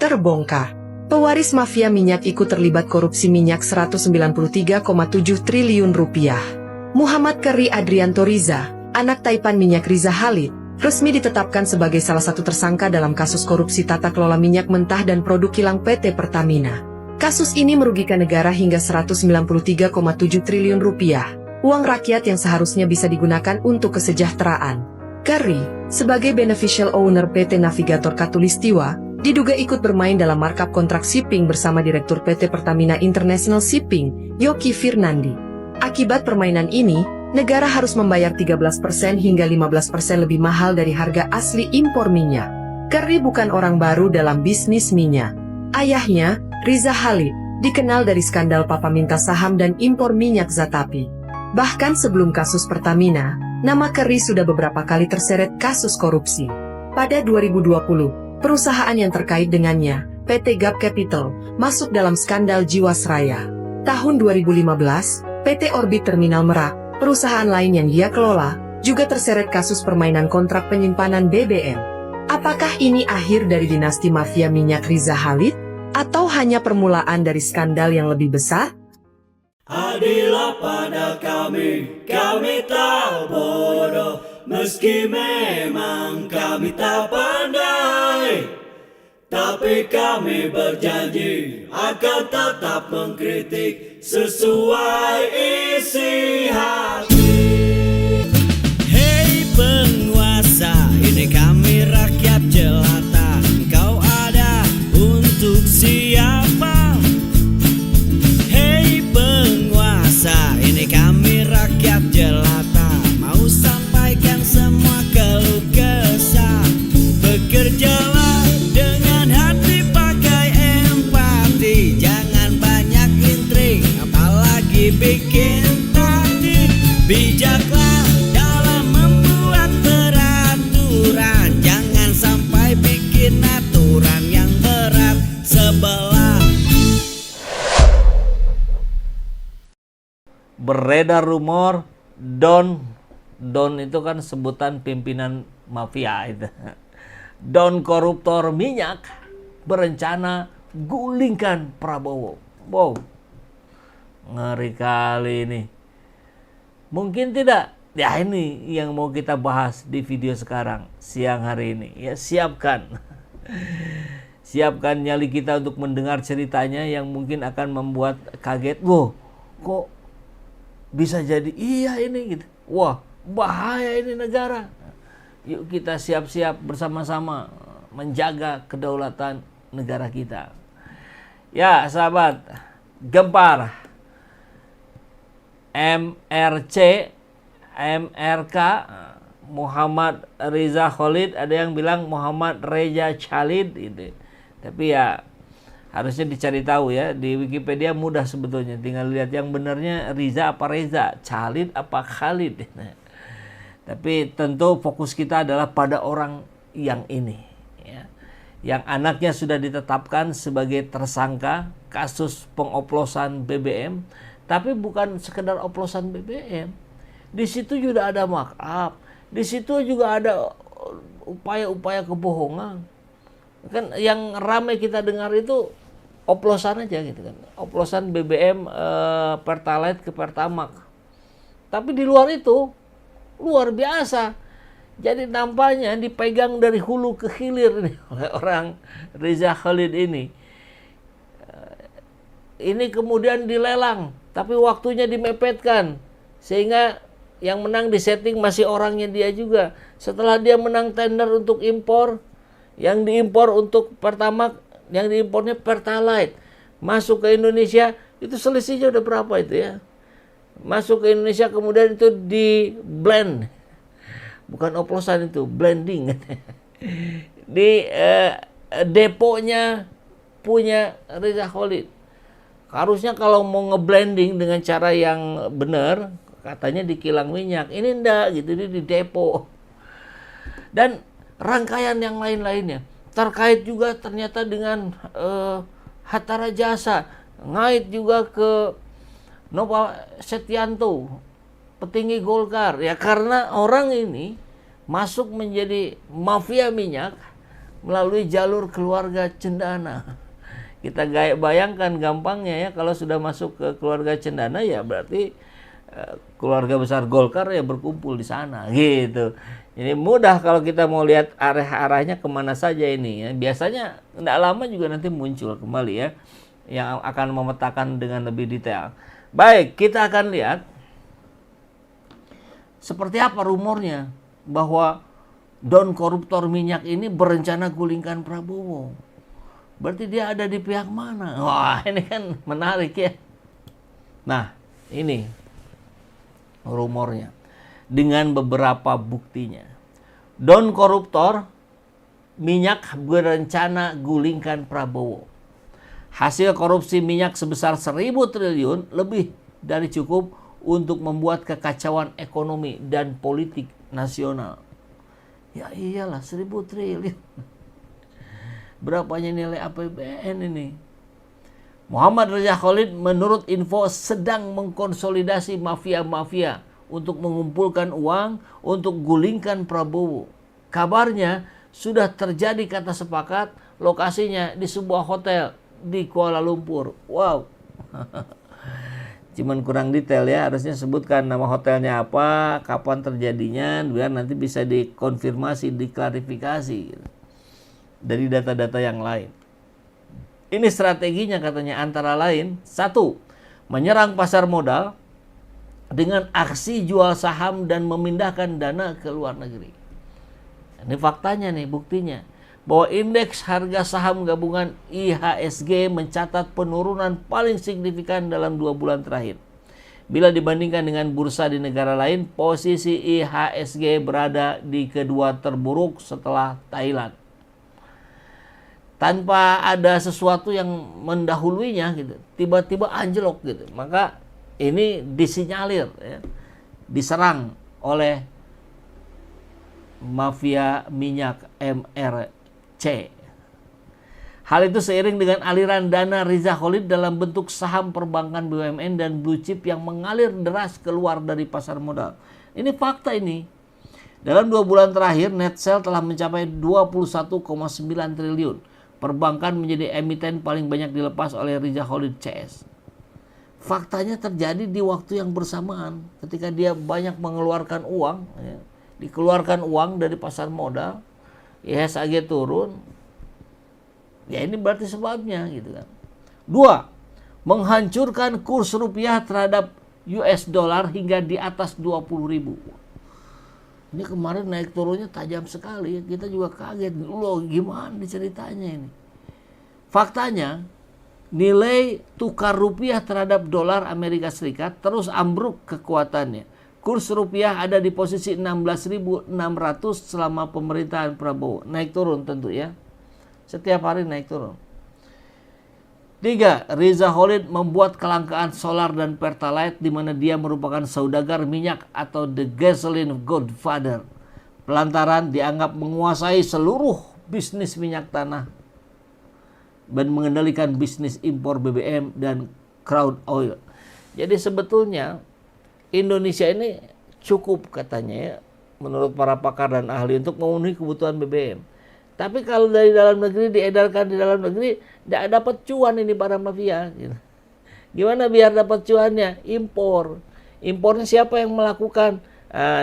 terbongkar. Pewaris mafia minyak ikut terlibat korupsi minyak 193,7 triliun rupiah. Muhammad Keri Adrianto Riza, anak taipan minyak Riza Khalid, resmi ditetapkan sebagai salah satu tersangka dalam kasus korupsi tata kelola minyak mentah dan produk kilang PT Pertamina. Kasus ini merugikan negara hingga 193,7 triliun rupiah, uang rakyat yang seharusnya bisa digunakan untuk kesejahteraan. Keri, sebagai beneficial owner PT Navigator Katulistiwa, diduga ikut bermain dalam markup kontrak shipping bersama Direktur PT Pertamina International Shipping, Yoki Firnandi. Akibat permainan ini, negara harus membayar 13% hingga 15% lebih mahal dari harga asli impor minyak. Keri bukan orang baru dalam bisnis minyak. Ayahnya, Riza Khalid, dikenal dari skandal papa minta saham dan impor minyak Zatapi. Bahkan sebelum kasus Pertamina, nama Keri sudah beberapa kali terseret kasus korupsi. Pada 2020, perusahaan yang terkait dengannya, PT Gap Capital, masuk dalam skandal Jiwasraya. Tahun 2015, PT Orbit Terminal Merak, perusahaan lain yang dia kelola, juga terseret kasus permainan kontrak penyimpanan BBM. Apakah ini akhir dari dinasti mafia minyak Riza Khalid? Atau hanya permulaan dari skandal yang lebih besar? Adillah pada kami tak bodoh, meski memang kami tak pandai. Tapi kami berjanji akan tetap mengkritik sesuai isi hati. Hei penguasa, ini kami rakyat jelata. Engkau ada untuk siapa? Hei penguasa, ini kami rakyat jelata. Mau sampaikan semua keluh kesah. Bekerjalah dengan hati, pakai empati. Jangan banyak intrik, apalagi bikin takdir. Bijaklah dalam membuat peraturan. Jangan sampai bikin aturan yang berat sebelah. Beredar rumor Don itu kan sebutan pimpinan mafia itu. Don koruptor minyak berencana gulingkan Prabowo. Wow, ngeri kali ini. Mungkin tidak. Ya ini yang mau kita bahas di video sekarang, siang hari ini. Ya siapkan. Siapkan nyali kita untuk mendengar ceritanya yang mungkin akan membuat kaget. Wow, kok bisa jadi iya ini gitu. Wah, bahaya ini negara. Yuk kita siap-siap bersama-sama menjaga kedaulatan negara kita. Ya sahabat, gempar MRC, MRK, Muhammad Riza Khalid, ada yang bilang Muhammad Reza Khalid gitu. Tapi ya harusnya dicari tahu ya, di Wikipedia mudah sebetulnya, tinggal lihat yang benarnya Riza apa Reza, Khalid apa Khalid. Tapi tentu fokus kita adalah pada orang yang ini ya. Yang anaknya sudah ditetapkan sebagai tersangka kasus pengoplosan BBM, tapi bukan sekedar oplosan BBM. Di situ juga ada markup, di situ juga ada upaya-upaya kebohongan. Kan yang ramai kita dengar itu oplosan aja gitu kan, oplosan BBM Pertalite ke Pertamax. Tapi di luar itu luar biasa. Jadi nampaknya dipegang dari hulu ke hilir nih oleh orang Riza Khalid ini. Ini kemudian dilelang, tapi waktunya dimepetkan sehingga yang menang di setting masih orangnya dia juga. Setelah dia menang tender untuk impor, yang diimpor untuk Pertamax, yang diimpornya Pertalite, masuk ke Indonesia, itu selisihnya udah berapa itu ya? Masuk ke Indonesia kemudian itu di blend, bukan oplosan itu, blending. Di deponya punya Riza Khalid. Harusnya kalau mau ngeblending dengan cara yang benar, katanya di kilang minyak. Ini enggak gitu, ini di depo. Dan rangkaian yang lain-lainnya. Terkait juga ternyata dengan Hatta Rajasa, ngait juga ke Nova Setianto, petinggi Golkar. Ya karena orang ini masuk menjadi mafia minyak melalui jalur keluarga cendana. Kita bayangkan gampangnya ya, kalau sudah masuk ke keluarga cendana ya berarti keluarga besar Golkar ya berkumpul di sana gitu. Ini mudah kalau kita mau lihat arahnya kemana saja ini ya. Biasanya tidak lama juga nanti muncul kembali ya, yang akan memetakan dengan lebih detail. Baik, kita akan lihat seperti apa rumornya bahwa don koruptor minyak ini berencana gulingkan Prabowo. Berarti dia ada di pihak mana? Wah, ini kan menarik ya. Nah, ini rumornya dengan beberapa buktinya. Don koruptor minyak berencana gulingkan Prabowo. Hasil korupsi minyak sebesar 1.000 triliun lebih dari cukup untuk membuat kekacauan ekonomi dan politik nasional. Ya iyalah, 1.000 triliun. Berapanya nilai APBN ini? Muhammad Reza Khalid menurut info sedang mengkonsolidasi mafia-mafia untuk mengumpulkan uang untuk gulingkan Prabowo. Kabarnya sudah terjadi kata sepakat, lokasinya di sebuah hotel di Kuala Lumpur. Wow. Cuman kurang detail ya, harusnya sebutkan nama hotelnya apa, kapan terjadinya, biar nanti bisa dikonfirmasi, diklarifikasi gitu, dari data-data yang lain. Ini strateginya katanya antara lain, 1. Menyerang pasar modal dengan aksi jual saham dan memindahkan dana ke luar negeri. Ini faktanya nih, buktinya. Bahwa indeks harga saham gabungan IHSG mencatat penurunan paling signifikan dalam 2 bulan terakhir. Bila dibandingkan dengan bursa di negara lain, posisi IHSG berada di kedua terburuk setelah Thailand. Tanpa ada sesuatu yang mendahuluinya gitu, tiba-tiba anjlok gitu. Maka ini disinyalir ya, diserang oleh mafia minyak MRC. Hal itu seiring dengan aliran dana Reza Khalid dalam bentuk saham perbankan BUMN dan blue chip yang mengalir deras keluar dari pasar modal. Ini fakta ini. Dalam 2 bulan terakhir, net sale telah mencapai 21,9 triliun. Perbankan menjadi emiten paling banyak dilepas oleh Reza Khalid CS. Faktanya terjadi di waktu yang bersamaan ketika dia banyak mengeluarkan uang, ya, dikeluarkan uang dari pasar modal, IHSG turun. Ya ini berarti sebabnya gitu kan. 2. Menghancurkan kurs rupiah terhadap US dollar hingga di atas 20.000. Ini kemarin naik turunnya tajam sekali. Kita juga kaget. Loh gimana ceritanya ini? Faktanya nilai tukar rupiah terhadap dolar Amerika Serikat terus ambruk kekuatannya. Kurs rupiah ada di posisi 16.600 selama pemerintahan Prabowo. Naik turun tentu ya. Setiap hari naik turun. 3. Reza Khalid membuat kelangkaan solar dan pertalite di mana dia merupakan saudagar minyak atau the gasoline godfather. Pelantaran dianggap menguasai seluruh bisnis minyak tanah dan mengendalikan bisnis impor BBM dan crude oil. Jadi sebetulnya Indonesia ini cukup katanya ya, menurut para pakar dan ahli untuk memenuhi kebutuhan BBM. Tapi kalau dari dalam negeri diedarkan di dalam negeri, tidak dapat cuan ini para mafia. Gimana biar dapat cuannya? Impor. Impornya siapa yang melakukan?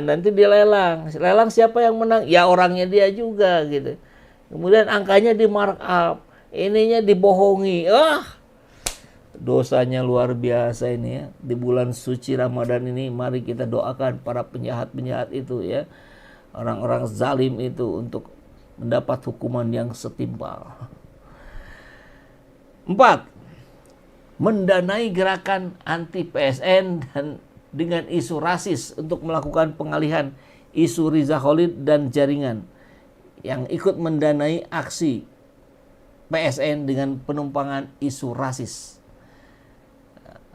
Nanti dilelang. Lelang siapa yang menang? Ya orangnya dia juga gitu. Kemudian angkanya di markup, ininya dibohongi. Dosanya luar biasa ini ya. Di bulan suci Ramadan ini, mari kita doakan para penjahat-penjahat itu ya, orang-orang zalim itu untuk mendapat hukuman yang setimpal. 4. Mendanai gerakan anti PSN dan dengan isu rasis untuk melakukan pengalihan isu Reza Khalid dan jaringan yang ikut mendanai aksi PSN dengan penumpangan isu rasis.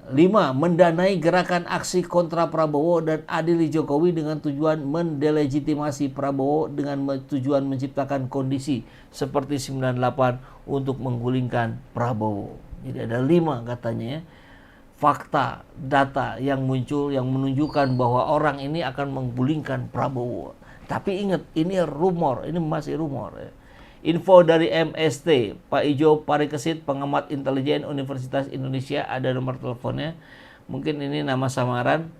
5. Mendanai gerakan aksi kontra Prabowo dan adili Jokowi dengan tujuan mendelegitimasi Prabowo dengan tujuan menciptakan kondisi seperti 98 untuk menggulingkan Prabowo. Jadi ada 5 katanya ya, fakta, data yang muncul yang menunjukkan bahwa orang ini akan menggulingkan Prabowo. Tapi ingat, ini rumor, ini masih rumor ya. Info dari MST, Pak Ijo Parikesit, pengamat intelijen Universitas Indonesia, ada nomor teleponnya. Mungkin ini nama samaran,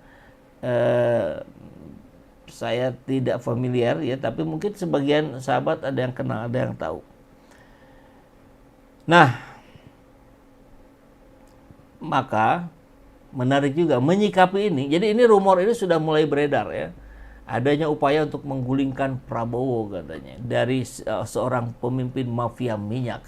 saya tidak familiar ya, tapi mungkin sebagian sahabat ada yang kenal, ada yang tahu. Nah, maka menarik juga menyikapi ini. Jadi ini rumor ini sudah mulai beredar ya. Adanya upaya untuk menggulingkan Prabowo katanya dari seorang pemimpin mafia minyak.